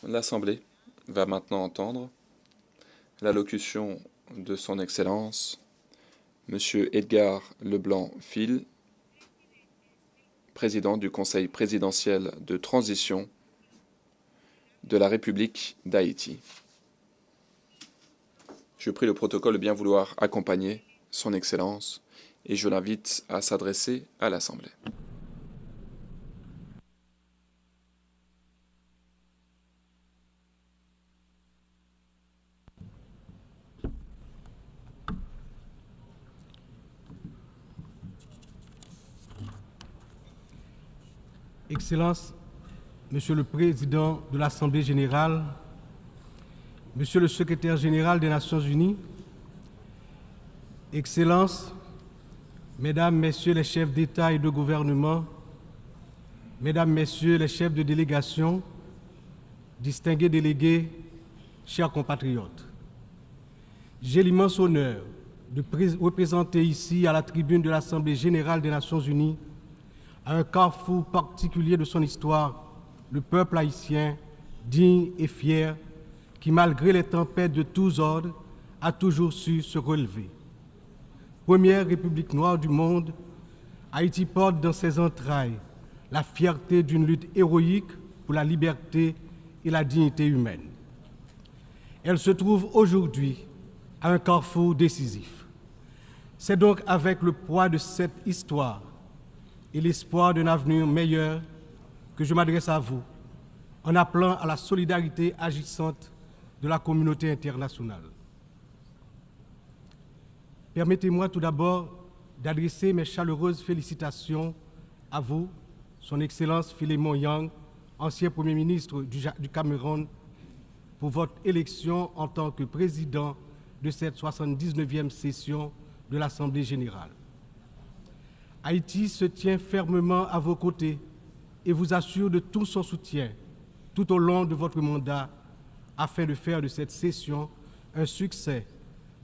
L'Assemblée va maintenant entendre l'allocution de son Excellence, Monsieur Edgar Leblanc-Fil, président du Conseil présidentiel de transition de la République d'Haïti. Je prie le protocole de bien vouloir accompagner son Excellence et je l'invite à s'adresser à l'Assemblée. Excellences, Monsieur le Président de l'Assemblée générale, Monsieur le Secrétaire général des Nations unies, Excellences, Mesdames, Messieurs les chefs d'État et de gouvernement, Mesdames, Messieurs les chefs de délégation, distingués délégués, chers compatriotes, j'ai l'immense honneur de représenter ici à la tribune de l'Assemblée générale des Nations unies, à un carrefour particulier de son histoire, le peuple haïtien, digne et fier, qui, malgré les tempêtes de tous ordres, a toujours su se relever. Première république noire du monde, Haïti porte dans ses entrailles la fierté d'une lutte héroïque pour la liberté et la dignité humaine. Elle se trouve aujourd'hui à un carrefour décisif. C'est donc avec le poids de cette histoire et l'espoir d'un avenir meilleur que je m'adresse à vous en appelant à la solidarité agissante de la communauté internationale. Permettez-moi tout d'abord d'adresser mes chaleureuses félicitations à vous, Son Excellence Philémon Yang, ancien Premier ministre du Cameroun, pour votre élection en tant que président de cette 79e session de l'Assemblée générale. Haïti se tient fermement à vos côtés et vous assure de tout son soutien tout au long de votre mandat afin de faire de cette session un succès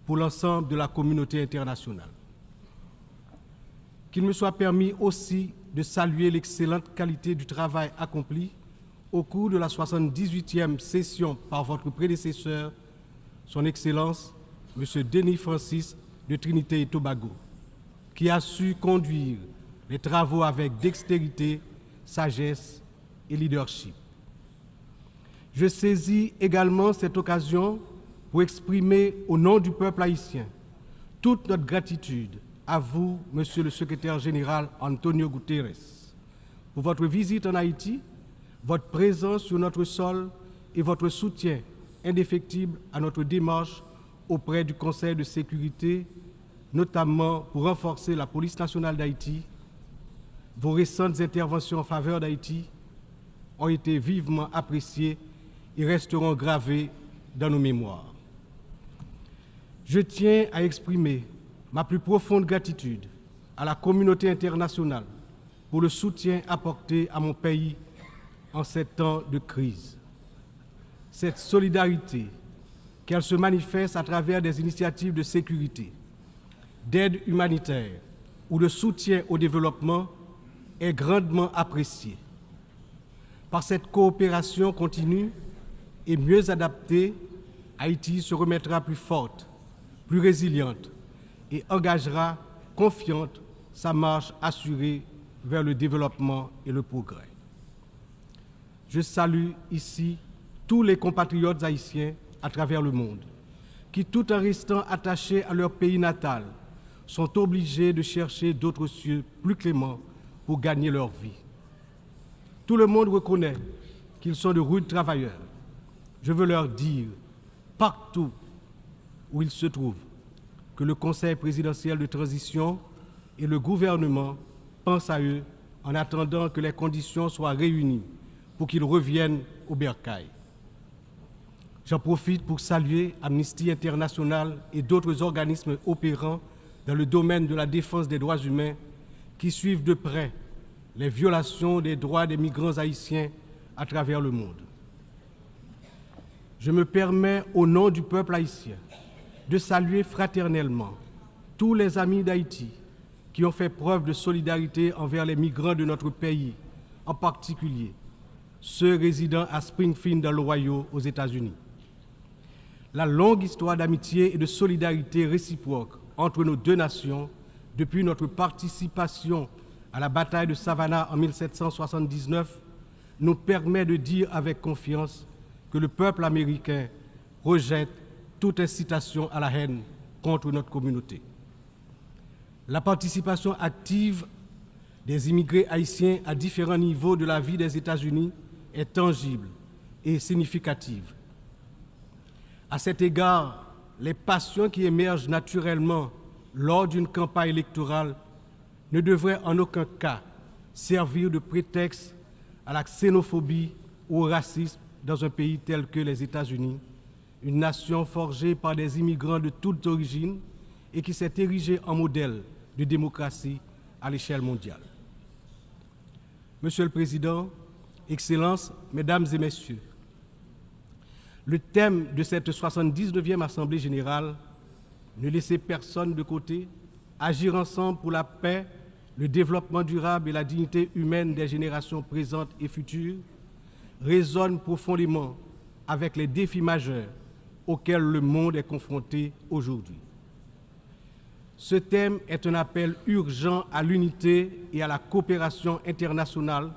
pour l'ensemble de la communauté internationale. Qu'il me soit permis aussi de saluer l'excellente qualité du travail accompli au cours de la 78e session par votre prédécesseur, Son Excellence, M. Denis Francis de Trinité et Tobago, qui a su conduire les travaux avec dextérité, sagesse et leadership. Je saisis également cette occasion pour exprimer au nom du peuple haïtien toute notre gratitude à vous, Monsieur le Secrétaire général Antonio Guterres, pour votre visite en Haïti, votre présence sur notre sol et votre soutien indéfectible à notre démarche auprès du Conseil de sécurité, notamment pour renforcer la police nationale d'Haïti. Vos récentes interventions en faveur d'Haïti ont été vivement appréciées et resteront gravées dans nos mémoires. Je tiens à exprimer ma plus profonde gratitude à la communauté internationale pour le soutien apporté à mon pays en ces temps de crise. Cette solidarité, qu'elle se manifeste à travers des initiatives de sécurité, d'aide humanitaire ou de soutien au développement, est grandement appréciée. Par cette coopération continue et mieux adaptée, Haïti se remettra plus forte, plus résiliente et engagera confiante sa marche assurée vers le développement et le progrès. Je salue ici tous les compatriotes haïtiens à travers le monde, qui, tout en restant attachés à leur pays natal, sont obligés de chercher d'autres cieux plus cléments pour gagner leur vie. Tout le monde reconnaît qu'ils sont de rudes travailleurs. Je veux leur dire, partout où ils se trouvent, que le Conseil présidentiel de transition et le gouvernement pensent à eux en attendant que les conditions soient réunies pour qu'ils reviennent au bercail. J'en profite pour saluer Amnesty International et d'autres organismes opérant dans le domaine de la défense des droits humains qui suivent de près les violations des droits des migrants haïtiens à travers le monde. Je me permets, au nom du peuple haïtien, de saluer fraternellement tous les amis d'Haïti qui ont fait preuve de solidarité envers les migrants de notre pays, en particulier ceux résidant à Springfield dans l'Ohio aux États-Unis. La longue histoire d'amitié et de solidarité réciproque entre nos deux nations, depuis notre participation à la bataille de Savannah en 1779, nous permet de dire avec confiance que le peuple américain rejette toute incitation à la haine contre notre communauté. La participation active des immigrés haïtiens à différents niveaux de la vie des États-Unis est tangible et significative. À cet égard, les passions qui émergent naturellement lors d'une campagne électorale ne devraient en aucun cas servir de prétexte à la xénophobie ou au racisme dans un pays tel que les États-Unis, une nation forgée par des immigrants de toutes origines et qui s'est érigée en modèle de démocratie à l'échelle mondiale. Monsieur le Président, Excellences, Mesdames et Messieurs, le thème de cette 79e Assemblée générale, ne laisser personne de côté, agir ensemble pour la paix, le développement durable et la dignité humaine des générations présentes et futures, résonne profondément avec les défis majeurs auxquels le monde est confronté aujourd'hui. Ce thème est un appel urgent à l'unité et à la coopération internationale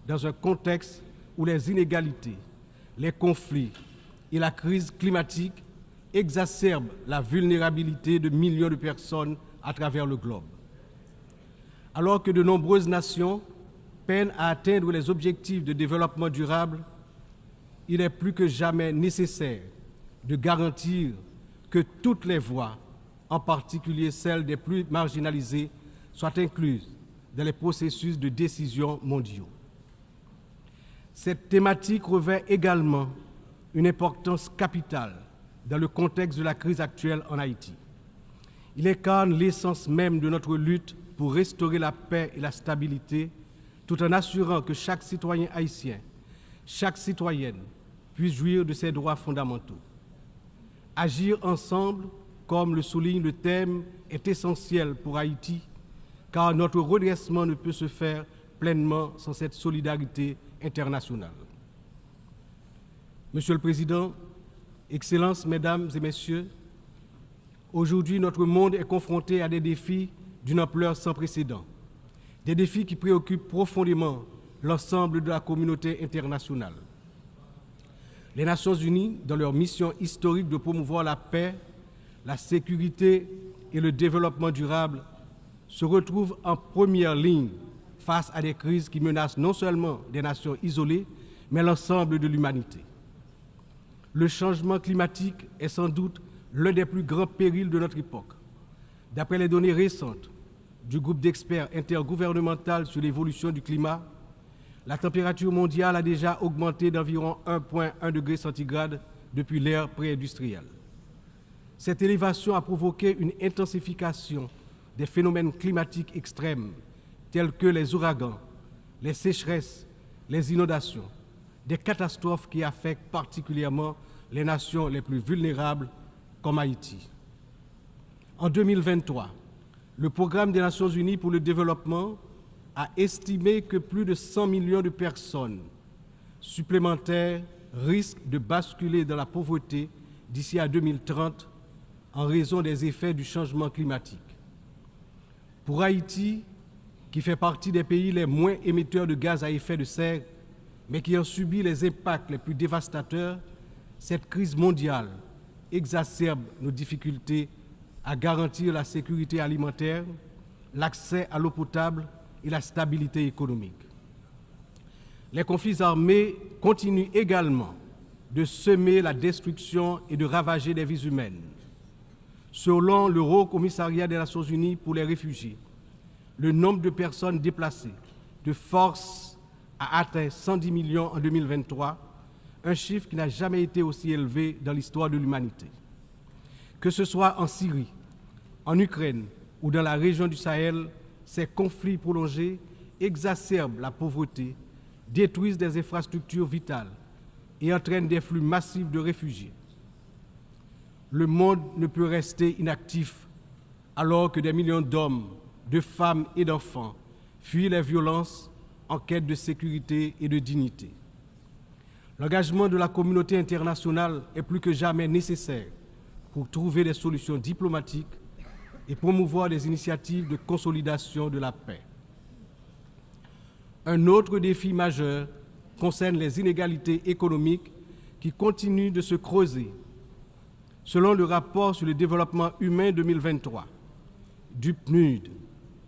dans un contexte où les inégalités, les conflits et la crise climatique exacerbent la vulnérabilité de millions de personnes à travers le globe. Alors que de nombreuses nations peinent à atteindre les objectifs de développement durable, il est plus que jamais nécessaire de garantir que toutes les voix, en particulier celles des plus marginalisées, soient incluses dans les processus de décision mondiaux. Cette thématique revêt également une importance capitale dans le contexte de la crise actuelle en Haïti. Il incarne l'essence même de notre lutte pour restaurer la paix et la stabilité, tout en assurant que chaque citoyen haïtien, chaque citoyenne puisse jouir de ses droits fondamentaux. Agir ensemble, comme le souligne le thème, est essentiel pour Haïti, car notre redressement ne peut se faire pleinement sans cette solidarité internationale. Monsieur le Président, Excellences, Mesdames et Messieurs, aujourd'hui notre monde est confronté à des défis d'une ampleur sans précédent, des défis qui préoccupent profondément l'ensemble de la communauté internationale. Les Nations Unies, dans leur mission historique de promouvoir la paix, la sécurité et le développement durable, se retrouvent en première ligne face à des crises qui menacent non seulement des nations isolées, mais l'ensemble de l'humanité. Le changement climatique est sans doute l'un des plus grands périls de notre époque. D'après les données récentes du groupe d'experts intergouvernemental sur l'évolution du climat, la température mondiale a déjà augmenté d'environ 1,1 degré centigrade depuis l'ère pré-industrielle. Cette élévation a provoqué une intensification des phénomènes climatiques extrêmes tels que les ouragans, les sécheresses, les inondations, des catastrophes qui affectent particulièrement les nations les plus vulnérables comme Haïti. En 2023, le Programme des Nations Unies pour le développement a estimé que plus de 100 millions de personnes supplémentaires risquent de basculer dans la pauvreté d'ici à 2030 en raison des effets du changement climatique. Pour Haïti, qui fait partie des pays les moins émetteurs de gaz à effet de serre, mais qui ont subi les impacts les plus dévastateurs, cette crise mondiale exacerbe nos difficultés à garantir la sécurité alimentaire, l'accès à l'eau potable et la stabilité économique. Les conflits armés continuent également de semer la destruction et de ravager des vies humaines. Selon le Haut Commissariat des Nations Unies pour les réfugiés, le nombre de personnes déplacées de force a atteint 110 millions en 2023, un chiffre qui n'a jamais été aussi élevé dans l'histoire de l'humanité. Que ce soit en Syrie, en Ukraine ou dans la région du Sahel, ces conflits prolongés exacerbent la pauvreté, détruisent des infrastructures vitales et entraînent des flux massifs de réfugiés. Le monde ne peut rester inactif alors que des millions d'hommes, de femmes et d'enfants fuient les violences en quête de sécurité et de dignité. L'engagement de la communauté internationale est plus que jamais nécessaire pour trouver des solutions diplomatiques et promouvoir des initiatives de consolidation de la paix. Un autre défi majeur concerne les inégalités économiques qui continuent de se creuser. Selon le rapport sur le développement humain 2023 du PNUD,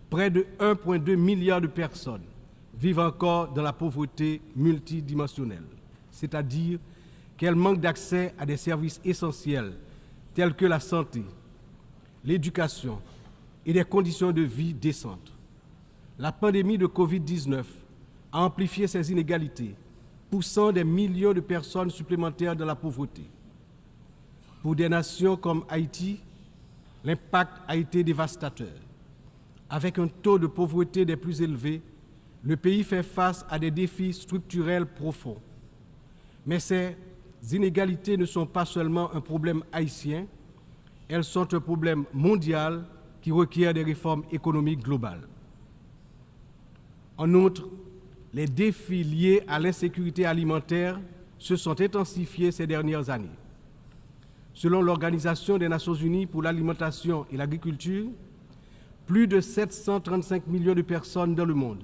près de 1,2 milliard de personnes vivent encore dans la pauvreté multidimensionnelle, c'est-à-dire qu'elles manquent d'accès à des services essentiels tels que la santé, l'éducation et des conditions de vie décentes. La pandémie de Covid-19 a amplifié ces inégalités, poussant des millions de personnes supplémentaires dans la pauvreté. Pour des nations comme Haïti, l'impact a été dévastateur. Avec un taux de pauvreté des plus élevés, le pays fait face à des défis structurels profonds. Mais ces inégalités ne sont pas seulement un problème haïtien, elles sont un problème mondial qui requiert des réformes économiques globales. En outre, les défis liés à l'insécurité alimentaire se sont intensifiés ces dernières années. Selon l'Organisation des Nations Unies pour l'alimentation et l'agriculture, plus de 735 millions de personnes dans le monde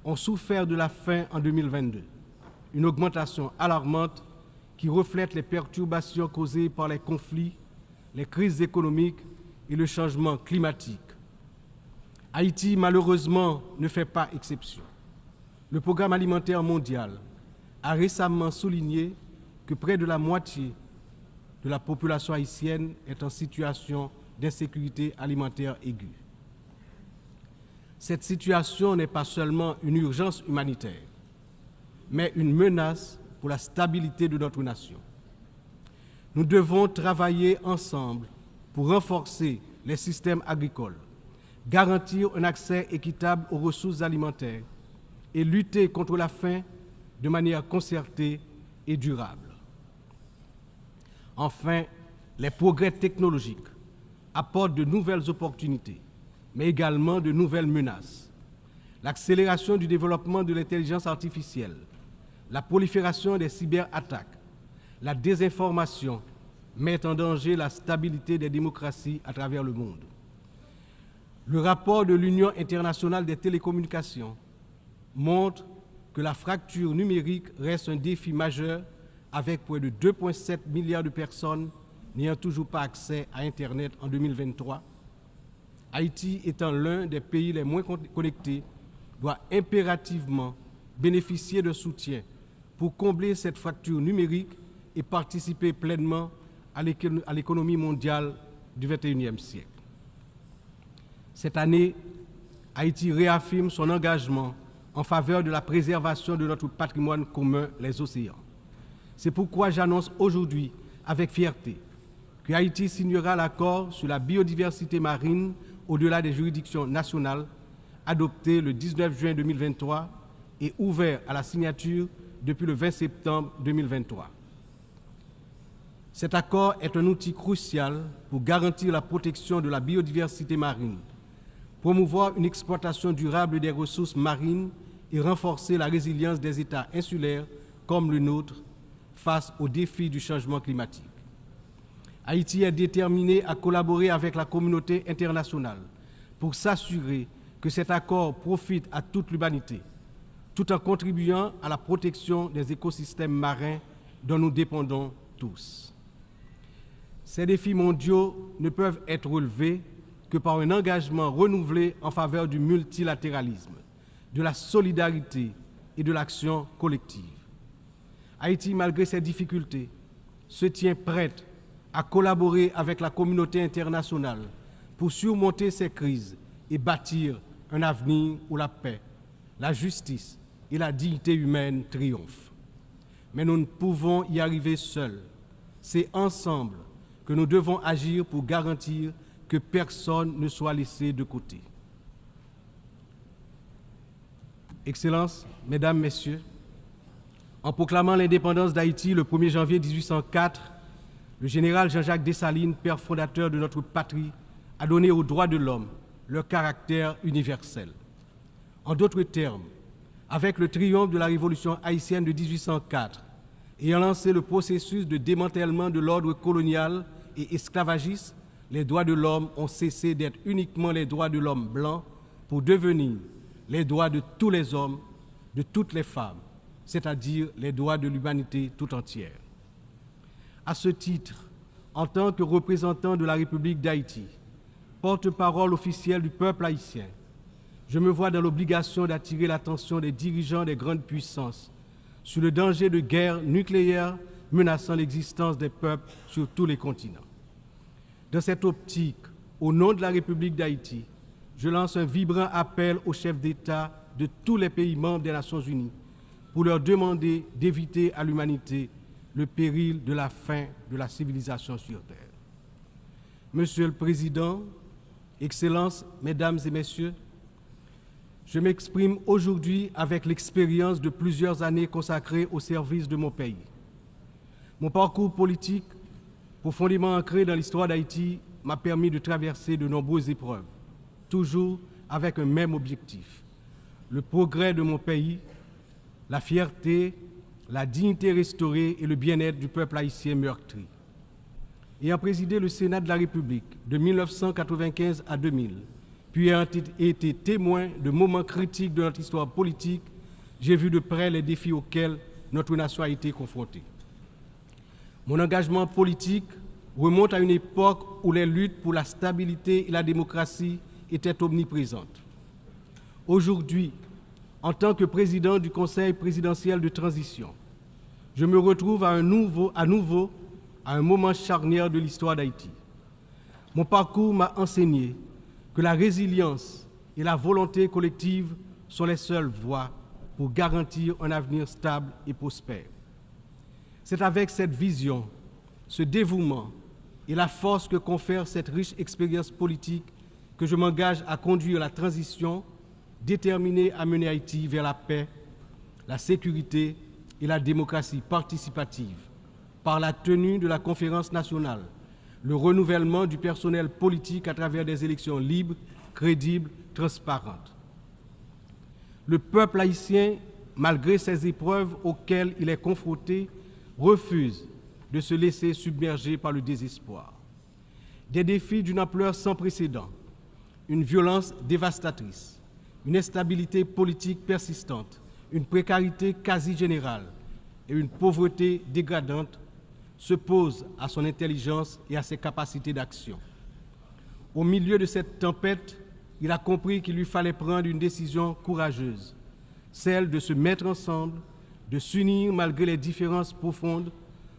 ont souffert de la faim en 2022, une augmentation alarmante qui reflète les perturbations causées par les conflits, les crises économiques et le changement climatique. Haïti, malheureusement, ne fait pas exception. Le Programme alimentaire mondial a récemment souligné que près de la moitié de la population haïtienne est en situation d'insécurité alimentaire aiguë. Cette situation n'est pas seulement une urgence humanitaire, mais une menace pour la stabilité de notre nation. Nous devons travailler ensemble pour renforcer les systèmes agricoles, garantir un accès équitable aux ressources alimentaires et lutter contre la faim de manière concertée et durable. Enfin, les progrès technologiques apportent de nouvelles opportunités, mais également de nouvelles menaces. L'accélération du développement de l'intelligence artificielle, la prolifération des cyberattaques, la désinformation mettent en danger la stabilité des démocraties à travers le monde. Le rapport de l'Union internationale des télécommunications montre que la fracture numérique reste un défi majeur avec près de 2,7 milliards de personnes n'ayant toujours pas accès à Internet en 2023. Haïti étant l'un des pays les moins connectés, doit impérativement bénéficier de soutien pour combler cette fracture numérique et participer pleinement à l'économie mondiale du XXIe siècle. Cette année, Haïti réaffirme son engagement en faveur de la préservation de notre patrimoine commun, les océans. C'est pourquoi j'annonce aujourd'hui avec fierté que Haïti signera l'accord sur la biodiversité marine au-delà des juridictions nationales, adopté le 19 juin 2023 et ouvert à la signature depuis le 20 septembre 2023. Cet accord est un outil crucial pour garantir la protection de la biodiversité marine, promouvoir une exploitation durable des ressources marines et renforcer la résilience des États insulaires comme le nôtre face aux défis du changement climatique. Haïti est déterminé à collaborer avec la communauté internationale pour s'assurer que cet accord profite à toute l'humanité, tout en contribuant à la protection des écosystèmes marins dont nous dépendons tous. Ces défis mondiaux ne peuvent être relevés que par un engagement renouvelé en faveur du multilatéralisme, de la solidarité et de l'action collective. Haïti, malgré ses difficultés, se tient prête à collaborer avec la communauté internationale pour surmonter ces crises et bâtir un avenir où la paix, la justice et la dignité humaine triomphent. Mais nous ne pouvons y arriver seuls. C'est ensemble que nous devons agir pour garantir que personne ne soit laissé de côté. Excellences, Mesdames, Messieurs, en proclamant l'indépendance d'Haïti le 1er janvier 1804, le général Jean-Jacques Dessalines, père fondateur de notre patrie, a donné aux droits de l'homme leur caractère universel. En d'autres termes, avec le triomphe de la révolution haïtienne de 1804, Ayant lancé le processus de démantèlement de l'ordre colonial et esclavagiste, les droits de l'homme ont cessé d'être uniquement les droits de l'homme blanc pour devenir les droits de tous les hommes, de toutes les femmes, c'est-à-dire les droits de l'humanité tout entière. À ce titre, en tant que représentant de la République d'Haïti, porte-parole officiel du peuple haïtien, je me vois dans l'obligation d'attirer l'attention des dirigeants des grandes puissances sur le danger de guerre nucléaire menaçant l'existence des peuples sur tous les continents. Dans cette optique, au nom de la République d'Haïti, je lance un vibrant appel aux chefs d'État de tous les pays membres des Nations Unies pour leur demander d'éviter à l'humanité le péril de la fin de la civilisation sur Terre. Monsieur le Président, Excellences, Mesdames et Messieurs, je m'exprime aujourd'hui avec l'expérience de plusieurs années consacrées au service de mon pays. Mon parcours politique, profondément ancré dans l'histoire d'Haïti, m'a permis de traverser de nombreuses épreuves, toujours avec un même objectif, le progrès de mon pays, la fierté, la dignité restaurée et le bien-être du peuple haïtien meurtri. Ayant présidé le Sénat de la République de 1995 à 2000, puis ayant été témoin de moments critiques de notre histoire politique, j'ai vu de près les défis auxquels notre nation a été confrontée. Mon engagement politique remonte à une époque où les luttes pour la stabilité et la démocratie étaient omniprésentes. Aujourd'hui, en tant que président du Conseil présidentiel de transition, je me retrouve à nouveau à un moment charnière de l'histoire d'Haïti. Mon parcours m'a enseigné que la résilience et la volonté collective sont les seules voies pour garantir un avenir stable et prospère. C'est avec cette vision, ce dévouement et la force que confère cette riche expérience politique que je m'engage à conduire la transition déterminé à mener Haïti vers la paix, la sécurité et la démocratie participative par la tenue de la conférence nationale, le renouvellement du personnel politique à travers des élections libres, crédibles, transparentes. Le peuple haïtien, malgré ces épreuves auxquelles il est confronté, refuse de se laisser submerger par le désespoir. Des défis d'une ampleur sans précédent, une violence dévastatrice, une instabilité politique persistante, une précarité quasi générale et une pauvreté dégradante se posent à son intelligence et à ses capacités d'action. Au milieu de cette tempête, il a compris qu'il lui fallait prendre une décision courageuse, celle de se mettre ensemble, de s'unir malgré les différences profondes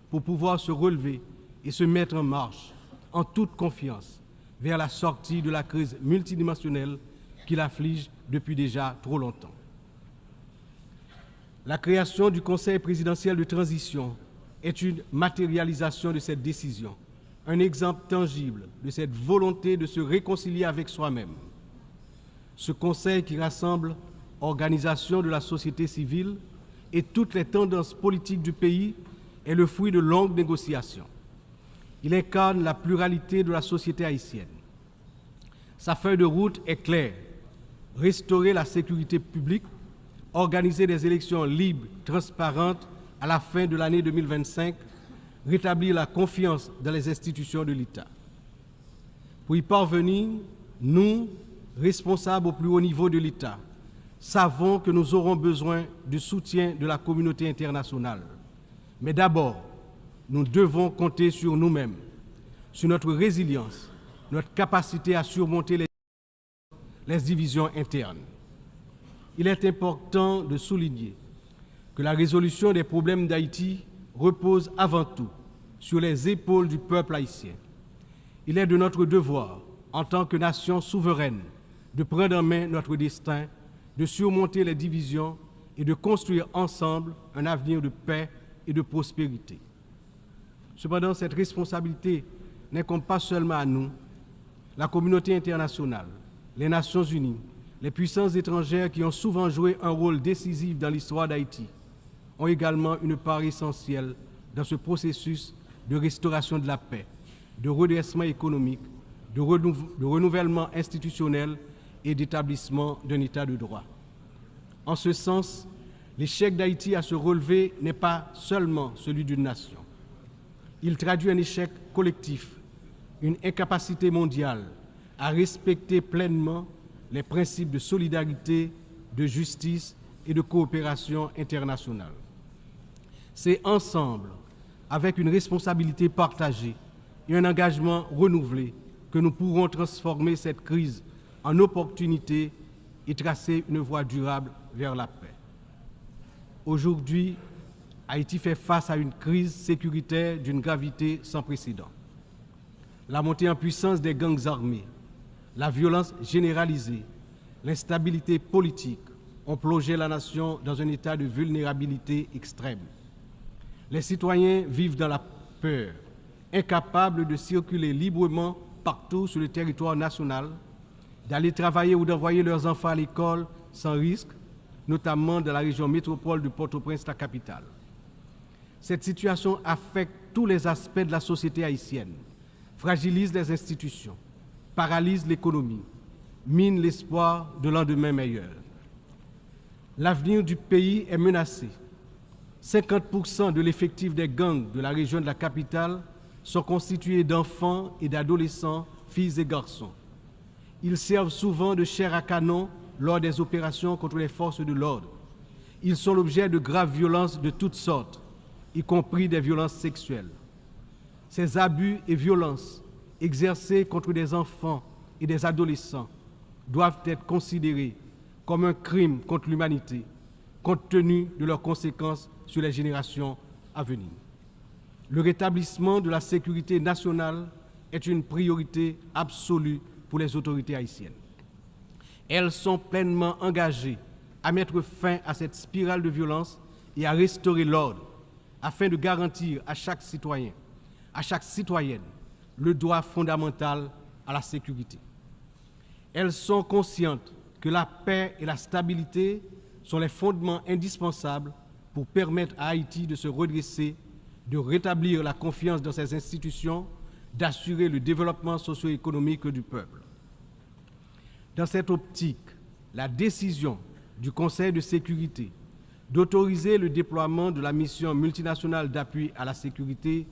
pour pouvoir se relever et se mettre en marche, en toute confiance, vers la sortie de la crise multidimensionnelle qui l'afflige depuis déjà trop longtemps. La création du Conseil présidentiel de transition est une matérialisation de cette décision, un exemple tangible de cette volonté de se réconcilier avec soi-même. Ce Conseil qui rassemble organisations de la société civile et toutes les tendances politiques du pays est le fruit de longues négociations. Il incarne la pluralité de la société haïtienne. Sa feuille de route est claire: restaurer la sécurité publique, organiser des élections libres, transparentes à la fin de l'année 2025, rétablir la confiance dans les institutions de l'État. Pour y parvenir, nous, responsables au plus haut niveau de l'État, savons que nous aurons besoin du soutien de la communauté internationale. Mais d'abord, nous devons compter sur nous-mêmes, sur notre résilience, notre capacité à surmonter les divisions internes. Il est important de souligner que la résolution des problèmes d'Haïti repose avant tout sur les épaules du peuple haïtien. Il est de notre devoir, en tant que nation souveraine, de prendre en main notre destin, de surmonter les divisions et de construire ensemble un avenir de paix et de prospérité. Cependant, cette responsabilité n'incombe pas seulement à nous. La communauté internationale, les Nations Unies, les puissances étrangères qui ont souvent joué un rôle décisif dans l'histoire d'Haïti ont également une part essentielle dans ce processus de restauration de la paix, de redressement économique, de renouvellement institutionnel et d'établissement d'un État de droit. En ce sens, L'échec d'Haïti à se relever n'est pas seulement celui d'une nation. Il traduit un échec collectif, une incapacité mondiale à respecter pleinement les principes de solidarité, de justice et de coopération internationale. C'est ensemble, avec une responsabilité partagée et un engagement renouvelé, que nous pourrons transformer cette crise en opportunité et tracer une voie durable vers la paix. Aujourd'hui, Haïti fait face à une crise sécuritaire d'une gravité sans précédent. La montée en puissance des gangs armés, la violence généralisée, l'instabilité politique ont plongé la nation dans un état de vulnérabilité extrême. Les citoyens vivent dans la peur, incapables de circuler librement partout sur le territoire national, d'aller travailler ou d'envoyer leurs enfants à l'école sans risque, notamment dans la région métropole de Port-au-Prince, la capitale. Cette situation affecte tous les aspects de la société haïtienne, fragilise les institutions, paralyse l'économie, mine l'espoir de lendemain meilleur. L'avenir du pays est menacé. 50% de l'effectif des gangs de la région de la capitale sont constitués d'enfants et d'adolescents, filles et garçons. Ils servent souvent de chair à canon lors des opérations contre les forces de l'ordre. Ils sont l'objet de graves violences de toutes sortes, y compris des violences sexuelles. Ces abus et violences exercés contre des enfants et des adolescents doivent être considérés comme un crime contre l'humanité, compte tenu de leurs conséquences sur les générations à venir. Le rétablissement de la sécurité nationale est une priorité absolue pour les autorités haïtiennes. Elles sont pleinement engagées à mettre fin à cette spirale de violence et à restaurer l'ordre afin de garantir à chaque citoyen, à chaque citoyenne, le droit fondamental à la sécurité. Elles sont conscientes que la paix et la stabilité sont les fondements indispensables pour permettre à Haïti de se redresser, de rétablir la confiance dans ses institutions, d'assurer le développement socio-économique du peuple. Dans cette optique, la décision du Conseil de sécurité d'autoriser le déploiement de la mission multinationale d'appui à la sécurité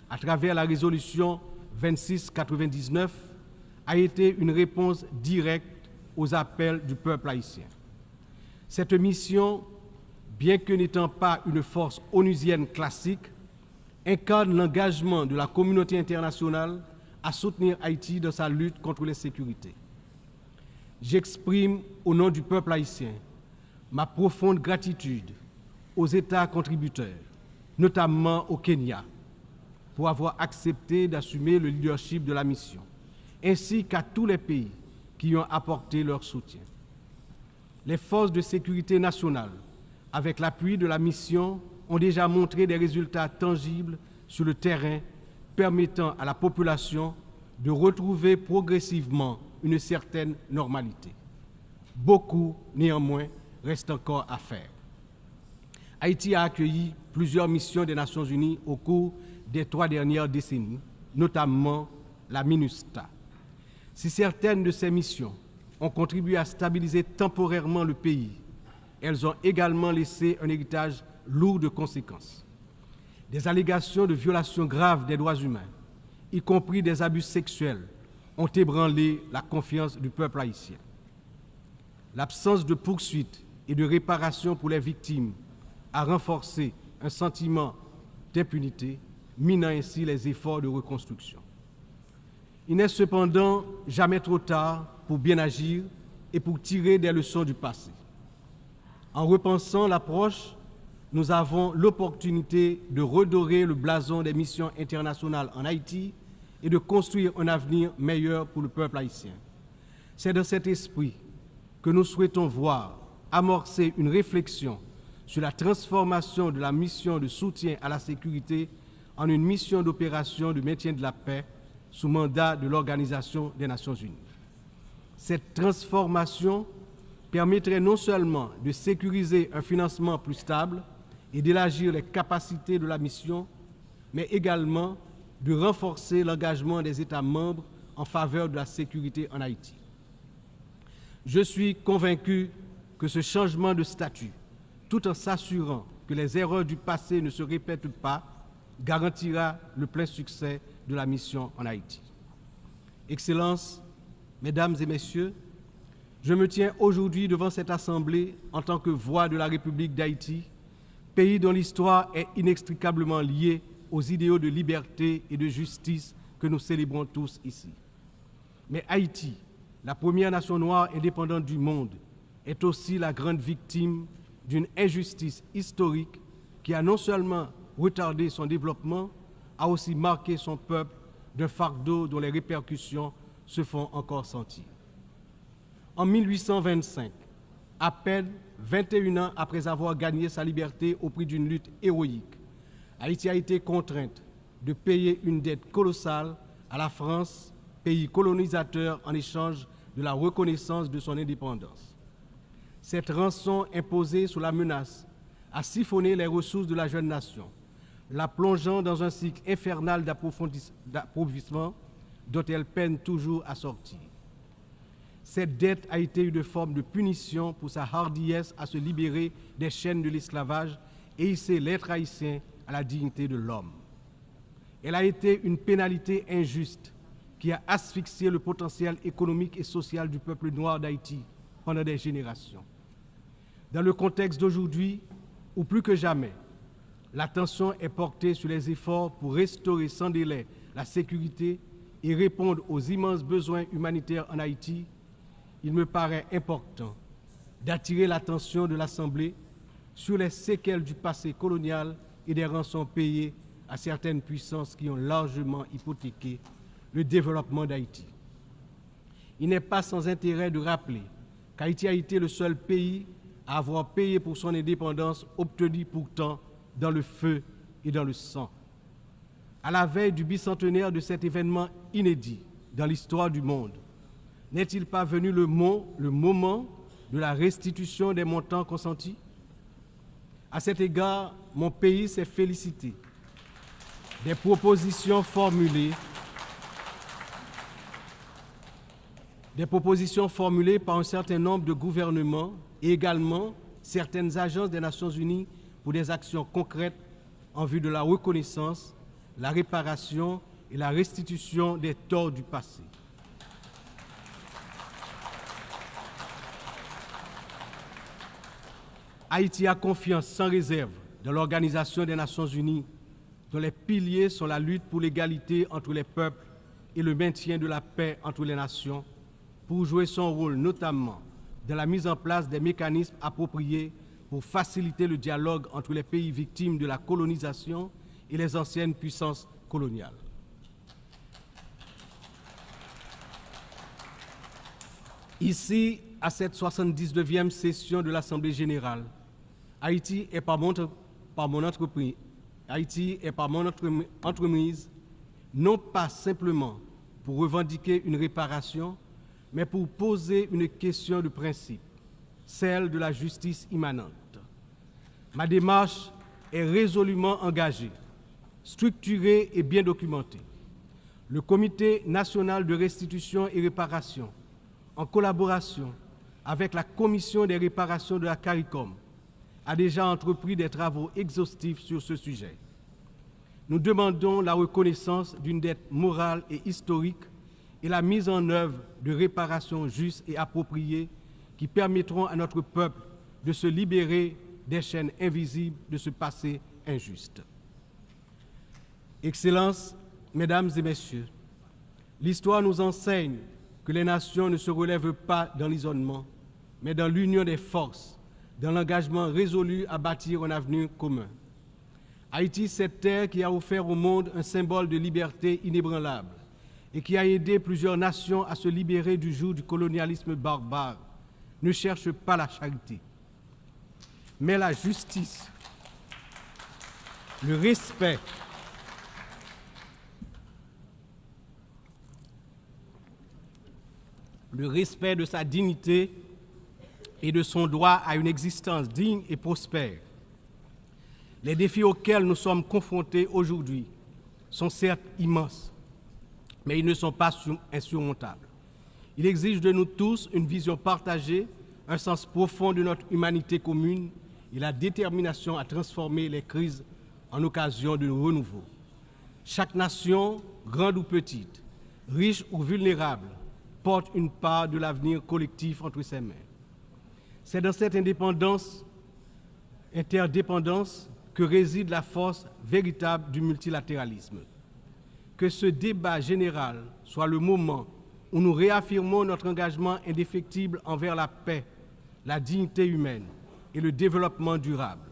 à travers la résolution 2699 a été une réponse directe aux appels du peuple haïtien. Cette mission, bien que n'étant pas une force onusienne classique, incarne l'engagement de la communauté internationale à soutenir Haïti dans sa lutte contre l'insécurité. J'exprime au nom du peuple haïtien ma profonde gratitude aux États contributeurs, notamment au Kenya, pour avoir accepté d'assumer le leadership de la mission, ainsi qu'à tous les pays qui ont apporté leur soutien. Les forces de sécurité nationale, avec l'appui de la mission, ont déjà montré des résultats tangibles sur le terrain permettant à la population de retrouver progressivement une certaine normalité. Beaucoup, néanmoins, reste encore à faire. Haïti a accueilli plusieurs missions des Nations Unies au cours des 3 dernières décennies, notamment la MINUSTA. Si certaines de ces missions ont contribué à stabiliser temporairement le pays, elles ont également laissé un héritage lourd de conséquences. Des allégations de violations graves des droits humains, y compris des abus sexuels, ont ébranlé la confiance du peuple haïtien. L'absence de poursuites et de réparation pour les victimes a renforcé un sentiment d'impunité, minant ainsi les efforts de reconstruction. Il n'est cependant jamais trop tard pour bien agir et pour tirer des leçons du passé. En repensant l'approche, nous avons l'opportunité de redorer le blason des missions internationales en Haïti et de construire un avenir meilleur pour le peuple haïtien. C'est dans cet esprit que nous souhaitons voir amorcer une réflexion sur la transformation de la mission de soutien à la sécurité en une mission d'opération de maintien de la paix sous mandat de l'Organisation des Nations Unies. Cette transformation permettrait non seulement de sécuriser un financement plus stable et d'élargir les capacités de la mission, mais également de renforcer l'engagement des États membres en faveur de la sécurité en Haïti. Je suis convaincu que ce changement de statut, tout en s'assurant que les erreurs du passé ne se répètent pas, garantira le plein succès de la mission en Haïti. Excellences, Mesdames et Messieurs, je me tiens aujourd'hui devant cette Assemblée en tant que voix de la République d'Haïti, pays dont l'histoire est inextricablement liée aux idéaux de liberté et de justice que nous célébrons tous ici. Mais Haïti, la première nation noire indépendante du monde, est aussi la grande victime d'une injustice historique qui a non seulement retardé son développement, a aussi marqué son peuple d'un fardeau dont les répercussions se font encore sentir. En 1825, à peine 21 ans après avoir gagné sa liberté au prix d'une lutte héroïque, Haïti a été contrainte de payer une dette colossale à la France, pays colonisateur, en échange de la reconnaissance de son indépendance. Cette rançon imposée sous la menace a siphonné les ressources de la jeune nation, la plongeant dans un cycle infernal d'appauvrissement dont elle peine toujours à sortir. Cette dette a été une forme de punition pour sa hardiesse à se libérer des chaînes de l'esclavage et hisser l'être haïtien à la dignité de l'homme. Elle a été une pénalité injuste qui a asphyxié le potentiel économique et social du peuple noir d'Haïti pendant des générations. Dans le contexte d'aujourd'hui, où plus que jamais, l'attention est portée sur les efforts pour restaurer sans délai la sécurité et répondre aux immenses besoins humanitaires en Haïti, il me paraît important d'attirer l'attention de l'Assemblée sur les séquelles du passé colonial et des rançons payées à certaines puissances qui ont largement hypothéqué le développement d'Haïti. Il n'est pas sans intérêt de rappeler qu'Haïti a été le seul pays à avoir payé pour son indépendance, obtenue pourtant dans le feu et dans le sang. À la veille du bicentenaire de cet événement inédit dans l'histoire du monde, n'est-il pas venu le moment de la restitution des montants consentis? À cet égard, mon pays s'est félicité des propositions formulées par un certain nombre de gouvernements et également certaines agences des Nations Unies pour des actions concrètes en vue de la reconnaissance, la réparation et la restitution des torts du passé. Haïti a confiance sans réserve dans l'Organisation des Nations Unies, dont les piliers sont la lutte pour l'égalité entre les peuples et le maintien de la paix entre les nations, pour jouer son rôle notamment dans la mise en place des mécanismes appropriés pour faciliter le dialogue entre les pays victimes de la colonisation et les anciennes puissances coloniales. Ici, à cette 79e session de l'Assemblée générale, Haïti est par mon entreprise, non pas simplement pour revendiquer une réparation, mais pour poser une question de principe, celle de la justice immanente. Ma démarche est résolument engagée, structurée et bien documentée. Le Comité national de restitution et réparation, en collaboration avec la Commission des réparations de la CARICOM, a déjà entrepris des travaux exhaustifs sur ce sujet. Nous demandons la reconnaissance d'une dette morale et historique et la mise en œuvre de réparations justes et appropriées qui permettront à notre peuple de se libérer des chaînes invisibles de ce passé injuste. Excellences, Mesdames et Messieurs, l'histoire nous enseigne que les nations ne se relèvent pas dans l'isolement, mais dans l'union des forces, dans l'engagement résolu à bâtir un avenir commun. Haïti, cette terre qui a offert au monde un symbole de liberté inébranlable et qui a aidé plusieurs nations à se libérer du joug du colonialisme barbare, ne cherche pas la charité, mais la justice, le respect, de sa dignité et de son droit à une existence digne et prospère. Les défis auxquels nous sommes confrontés aujourd'hui sont certes immenses, mais ils ne sont pas insurmontables. Ils exigent de nous tous une vision partagée, un sens profond de notre humanité commune et la détermination à transformer les crises en occasion de renouveau. Chaque nation, grande ou petite, riche ou vulnérable, porte une part de l'avenir collectif entre ses mains. C'est dans cette interdépendance que réside la force véritable du multilatéralisme. Que ce débat général soit le moment où nous réaffirmons notre engagement indéfectible envers la paix, la dignité humaine et le développement durable,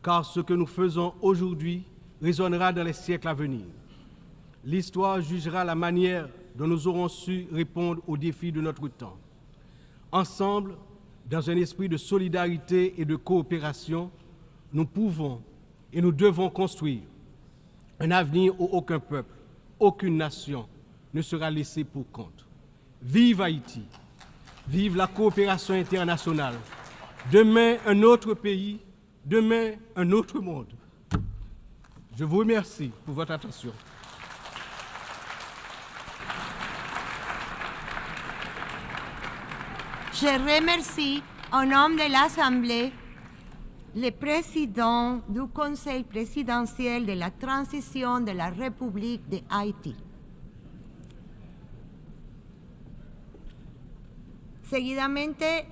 car ce que nous faisons aujourd'hui résonnera dans les siècles à venir. L'histoire jugera la manière dont nous aurons su répondre aux défis de notre temps. Ensemble, dans un esprit de solidarité et de coopération, nous pouvons et nous devons construire un avenir où aucun peuple, aucune nation ne sera laissé pour compte. Vive Haïti! Vive la coopération internationale! Demain, un autre pays, demain, un autre monde. Je vous remercie pour votre attention. Je remercie, au nom de l'Assemblée, le président du Conseil présidentiel de la transition de la République de Haïti. Seguidamente,